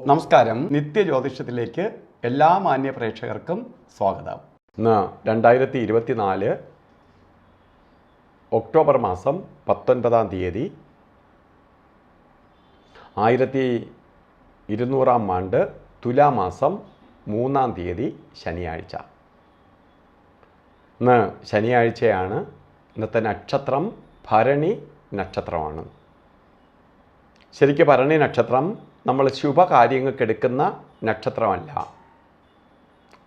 നമസ്കാരം. നിത്യജ്യോതിഷത്തിലേക്ക് എല്ലാ മാന്യ പ്രേക്ഷകർക്കും സ്വാഗതം. ഇന്ന് 2024 ഒക്ടോബർ മാസം 19-ാം തീയതി 1200 ആണ്ട് തുലാമാസം 3-ാം തീയതി ശനിയാഴ്ച. ഇന്ന് ശനിയാഴ്ചയാണ്. ഇന്നത്തെ നക്ഷത്രം ഭരണി നക്ഷത്രമാണ്. ശരിക്കും ഭരണി നക്ഷത്രം നമ്മൾ ശുഭകാര്യങ്ങൾക്കെടുക്കുന്ന നക്ഷത്രമല്ല,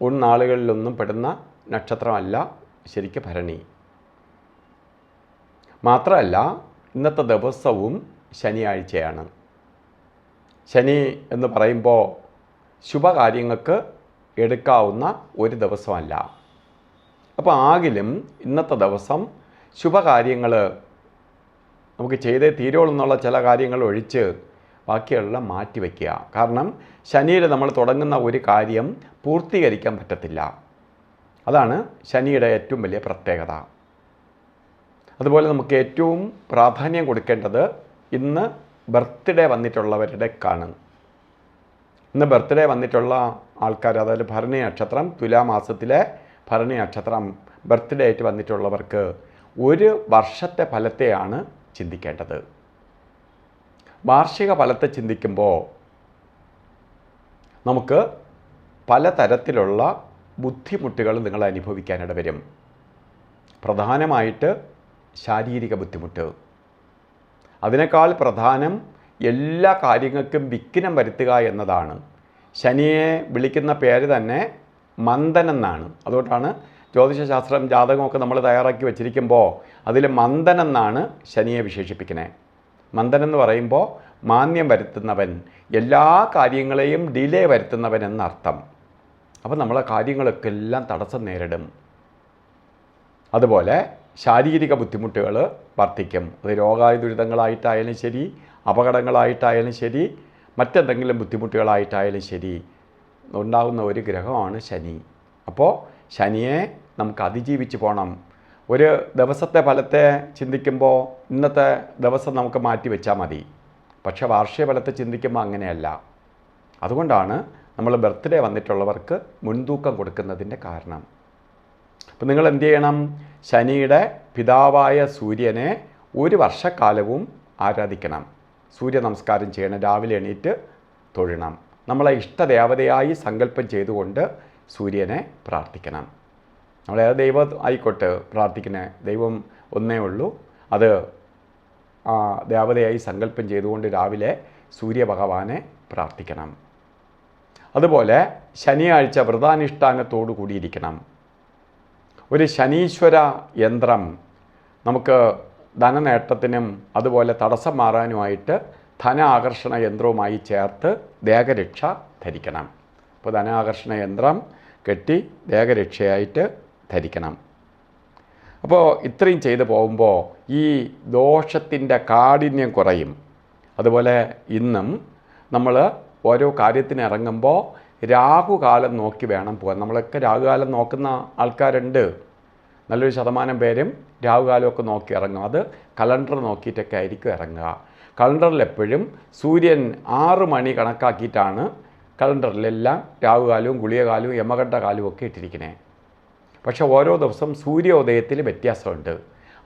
ഉൾനാളുകളിലൊന്നും പെടുന്ന നക്ഷത്രമല്ല ശരിക്കും ഭരണി. മാത്രമല്ല ഇന്നത്തെ ദിവസവും ശനിയാഴ്ചയാണ്. ശനി എന്ന് പറയുമ്പോൾ ശുഭകാര്യങ്ങൾക്ക് എടുക്കാവുന്ന ഒരു ദിവസമല്ല. അപ്പോൾ ആകിലും ഇന്നത്തെ ദിവസം ശുഭകാര്യങ്ങൾ നമുക്ക് ചെയ്തേ തീരുള്ളൂ എന്നുള്ള ചില കാര്യങ്ങൾ ഒഴിച്ച് ബാക്കിയെല്ലാം മാറ്റി വയ്ക്കുക. കാരണം ശനിയിൽ നമ്മൾ തുടങ്ങുന്ന ഒരു കാര്യം പൂർത്തീകരിക്കാൻ പറ്റത്തില്ല. അതാണ് ശനിയുടെ ഏറ്റവും വലിയ പ്രത്യേകത. അതുപോലെ നമുക്ക് ഏറ്റവും പ്രാധാന്യം കൊടുക്കേണ്ടത് ഇന്ന് ബർത്ത്ഡേ വന്നിട്ടുള്ളവരുടെക്കാണ്. ഇന്ന് ബർത്ത്ഡേ വന്നിട്ടുള്ള ആൾക്കാർ, അതായത് ഭരണി നക്ഷത്രം, തുലാമാസത്തിലെ ഭരണി നക്ഷത്രം ബർത്ത്ഡേ ആയിട്ട് വന്നിട്ടുള്ളവർക്ക് ഒരു വർഷത്തെ ഫലത്തെയാണ് ചിന്തിക്കേണ്ടത്. വാർഷിക ഫലത്തെ ചിന്തിക്കുമ്പോൾ നമുക്ക് പലതരത്തിലുള്ള ബുദ്ധിമുട്ടുകൾ നിങ്ങൾ അനുഭവിക്കാനിട വരും. പ്രധാനമായിട്ട് ശാരീരിക ബുദ്ധിമുട്ട്. അതിനേക്കാൾ പ്രധാനം എല്ലാ കാര്യങ്ങൾക്കും വിഘ്നം വരുത്തുക എന്നതാണ്. ശനിയെ വിളിക്കുന്ന പേര് തന്നെ മന്ദൻ എന്നാണ്. അതുകൊണ്ടാണ് ജ്യോതിഷശാസ്ത്രം ജാതകമൊക്കെ നമ്മൾ തയ്യാറാക്കി വച്ചിരിക്കുമ്പോൾ അതിൽ മന്ദൻ എന്നാണ് ശനിയെ വിശേഷിപ്പിക്കുന്നത്. മന്ദൻ എന്ന് പറയുമ്പോൾ മാന്യം വരുത്തുന്നവൻ, എല്ലാ കാര്യങ്ങളെയും ഡിലേ വരുത്തുന്നവൻ എന്നർത്ഥം. അപ്പോൾ നമ്മളെ കാര്യങ്ങളൊക്കെ എല്ലാം തടസ്സം നേരിടും. അതുപോലെ ശാരീരിക ബുദ്ധിമുട്ടുകൾ വർദ്ധിക്കും. അത് രോഗാതുരിതങ്ങളായിട്ടായാലും ശരി, അപകടങ്ങളായിട്ടായാലും ശരി, മറ്റെന്തെങ്കിലും ബുദ്ധിമുട്ടുകളായിട്ടായാലും ശരി ഉണ്ടാകുന്ന ഒരു ഗ്രഹമാണ് ശനി. അപ്പോൾ ശനിയെ നമുക്ക് അതിജീവിച്ച് പോകണം. ഒരു ദിവസത്തെ ഫലത്തെ ചിന്തിക്കുമ്പോൾ ഇന്നത്തെ ദിവസം നമുക്ക് മാറ്റി വെച്ചാൽ മതി. പക്ഷേ വാർഷിക ഫലത്തെ ചിന്തിക്കുമ്പോൾ അങ്ങനെയല്ല. അതുകൊണ്ടാണ് നമ്മൾ ബർത്ത്ഡേ വന്നിട്ടുള്ളവർക്ക് മുൻതൂക്കം കൊടുക്കുന്നതിൻ്റെ കാരണം. അപ്പോൾ നിങ്ങൾ എന്ത് ചെയ്യണം? ശനിയുടെ പിതാവായ സൂര്യനെ ഒരു വർഷക്കാലവും ആരാധിക്കണം. സൂര്യ നമസ്കാരം ചെയ്യണം. രാവിലെ എണീറ്റ് തൊഴണം. നമ്മളെ ഇഷ്ടദേവതയായി സങ്കല്പം ചെയ്തുകൊണ്ട് സൂര്യനെ പ്രാർത്ഥിക്കണം. നമ്മളെ ദൈവം ആയിക്കോട്ടെ പ്രാർത്ഥിക്കണേ, ദൈവം ഒന്നേ ഉള്ളൂ. അത് ആ ദേവതയായി സങ്കല്പം ചെയ്തുകൊണ്ട് രാവിലെ സൂര്യഭഗവാനെ പ്രാർത്ഥിക്കണം. അതുപോലെ ശനിയാഴ്ച വ്രതാനുഷ്ഠാനത്തോടു കൂടിയിരിക്കണം. ഒരു ശനീശ്വര യന്ത്രം നമുക്ക് ധനനേട്ടത്തിനും അതുപോലെ തടസ്സം മാറാനുമായിട്ട് ധന ആകർഷണ യന്ത്രവുമായി ചേർത്ത് ദേഹരക്ഷ ധരിക്കണം. അപ്പോൾ ധനാകർഷണ യന്ത്രം കെട്ടി ദേഹരക്ഷയായിട്ട് ധരിക്കണം. അപ്പോൾ ഇത്രയും ചെയ്തു പോകുമ്പോൾ ഈ ദോഷത്തിൻ്റെ കാഠിന്യം കുറയും. അതുപോലെ ഇന്നും നമ്മൾ ഓരോ കാര്യത്തിന് ഇറങ്ങുമ്പോൾ രാഹുകാലം നോക്കി വേണം പോകാൻ. നമ്മളൊക്കെ രാഹുകാലം നോക്കുന്ന ആൾക്കാരുണ്ട്. നല്ലൊരു ശതമാനം പേരും രാഹുകാലമൊക്കെ നോക്കി ഇറങ്ങും. അത് കലണ്ടർ നോക്കിയിട്ടൊക്കെ ആയിരിക്കും ഇറങ്ങുക. കലണ്ടറിൽ എപ്പോഴും സൂര്യൻ 6 മണി കണക്കാക്കിയിട്ടാണ് കലണ്ടറിലെല്ലാം രാഹുകാലവും ഗുളികകാലവും യമകണ്ഠകാലവും ഒക്കെ ഇട്ടിരിക്കുന്നത്. പക്ഷേ ഓരോ ദിവസം സൂര്യോദയത്തിൽ വ്യത്യാസമുണ്ട്.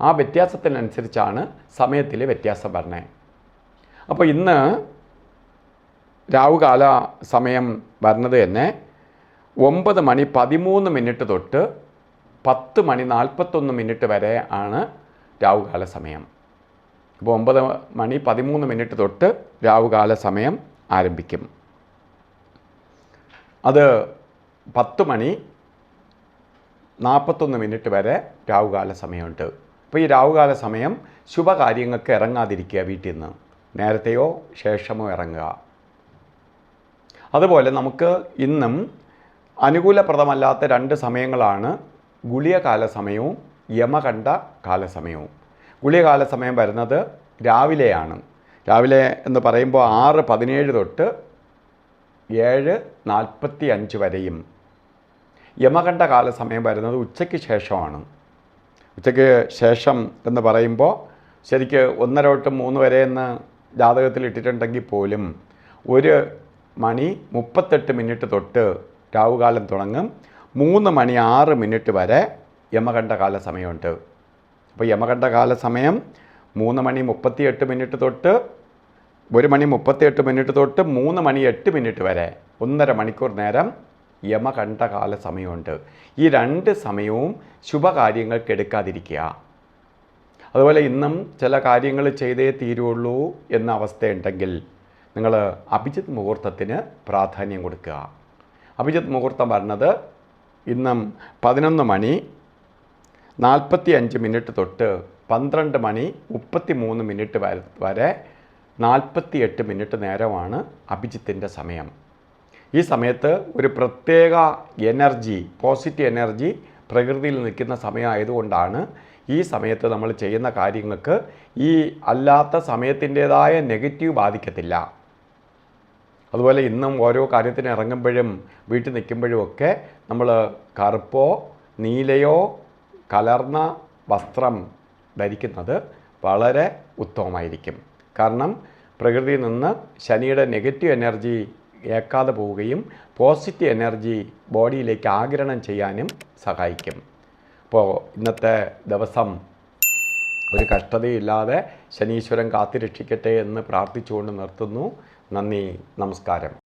ആ വ്യത്യാസത്തിനനുസരിച്ചാണ് സമയത്തിൽ വ്യത്യാസം വരണേ. അപ്പോൾ ഇന്ന് രാഹുകാല സമയം വരുന്നത് തന്നെ 9 മണി 13 തൊട്ട് 10 മണി 41 വരെ ആണ് രാഹുകാല സമയം. അപ്പോൾ 9 മണി 13 തൊട്ട് രാഹുകാല സമയം ആരംഭിക്കും. അത് 10 മണി 41 വരെ രാഹുകാല സമയമുണ്ട്. അപ്പോൾ ഈ രാഹുകാല സമയം ശുഭകാര്യങ്ങൾക്ക് ഇറങ്ങാതിരിക്കുക. വീട്ടിൽ നിന്ന് നേരത്തെയോ ശേഷമോ ഇറങ്ങുക. അതുപോലെ നമുക്ക് ഇന്നും അനുകൂലപ്രദമല്ലാത്ത 2 സമയങ്ങളാണ് ഗുളികകാല സമയവും യമകണ്ഠ കാലസമയവും. ഗുളികകാല സമയം വരുന്നത് രാവിലെയാണ്. രാവിലെ എന്ന് പറയുമ്പോൾ 6:17 തൊട്ട് 7:45 വരെയും. യമകണ്ഠ കാല സമയം വരുന്നത് ഉച്ചയ്ക്ക് ശേഷമാണ്. ഉച്ചയ്ക്ക് ശേഷം എന്ന് പറയുമ്പോൾ ശരിക്ക് 1:30 തൊട്ട് 3 വരെ എന്ന് ജാതകത്തിൽ ഇട്ടിട്ടുണ്ടെങ്കിൽ പോലും ഒരു മണി 38 തൊട്ട് രാവുകാലം തുടങ്ങും. 3 മണി 6 മിനിറ്റ് വരെ യമകണ്ഠകാല സമയമുണ്ട്. അപ്പോൾ യമകണ്ഠകാല സമയം 3 മണി 38 തൊട്ട് 1 മണി 38 തൊട്ട് 3 മണി 8 വരെ 1.5 മണിക്കൂർ നേരം യമകണ്ഠകാല സമയമുണ്ട്. ഈ 2 സമയവും ശുഭകാര്യങ്ങൾക്ക് എടുക്കാതിരിക്കുക. അതുപോലെ ഇന്നും ചില കാര്യങ്ങൾ ചെയ്തേ തീരുള്ളൂ എന്ന അവസ്ഥയുണ്ടെങ്കിൽ നിങ്ങൾ അഭിജിത്ത് മുഹൂർത്തത്തിന് പ്രാധാന്യം കൊടുക്കുക. അഭിജിത്ത് മുഹൂർത്തം പറഞ്ഞത് ഇന്നും 11 മണി 45 തൊട്ട് 12 മണി 33 വരെ 48 നേരമാണ് അഭിജിത്തിൻ്റെ സമയം. ഈ സമയത്ത് ഒരു പ്രത്യേക എനർജി, പോസിറ്റീവ് എനർജി പ്രകൃതിയിൽ നിൽക്കുന്ന സമയമായതുകൊണ്ടാണ് ഈ സമയത്ത് നമ്മൾ ചെയ്യുന്ന കാര്യങ്ങൾക്ക് ഈ അല്ലാത്ത സമയത്തിൻ്റേതായ നെഗറ്റീവ് ബാധിക്കത്തില്ല. അതുപോലെ ഇന്നും ഓരോ കാര്യത്തിന് ഇറങ്ങുമ്പോഴും വീട്ടിൽ നിൽക്കുമ്പോഴും ഒക്കെ നമ്മൾ കറുപ്പോ നീലയോ കലർന്ന വസ്ത്രം ധരിക്കുന്നത് വളരെ ഉത്തമമായിരിക്കും. കാരണം പ്രകൃതിയിൽ നിന്ന് ശനിയുടെ നെഗറ്റീവ് എനർജി ഏക്കാതെ പോവുകയും പോസിറ്റീവ് എനർജി ബോഡിയിലേക്ക് ആഗിരണം ചെയ്യാനും സഹായിക്കും. അപ്പോൾ ഇന്നത്തെ ദിവസം ഒരു കഷ്ടതയില്ലാതെ ശനീശ്വരൻ കാത്തുരക്ഷിക്കട്ടെ എന്ന് പ്രാർത്ഥിച്ചുകൊണ്ട് നിർത്തുന്നു. നന്ദി, നമസ്കാരം.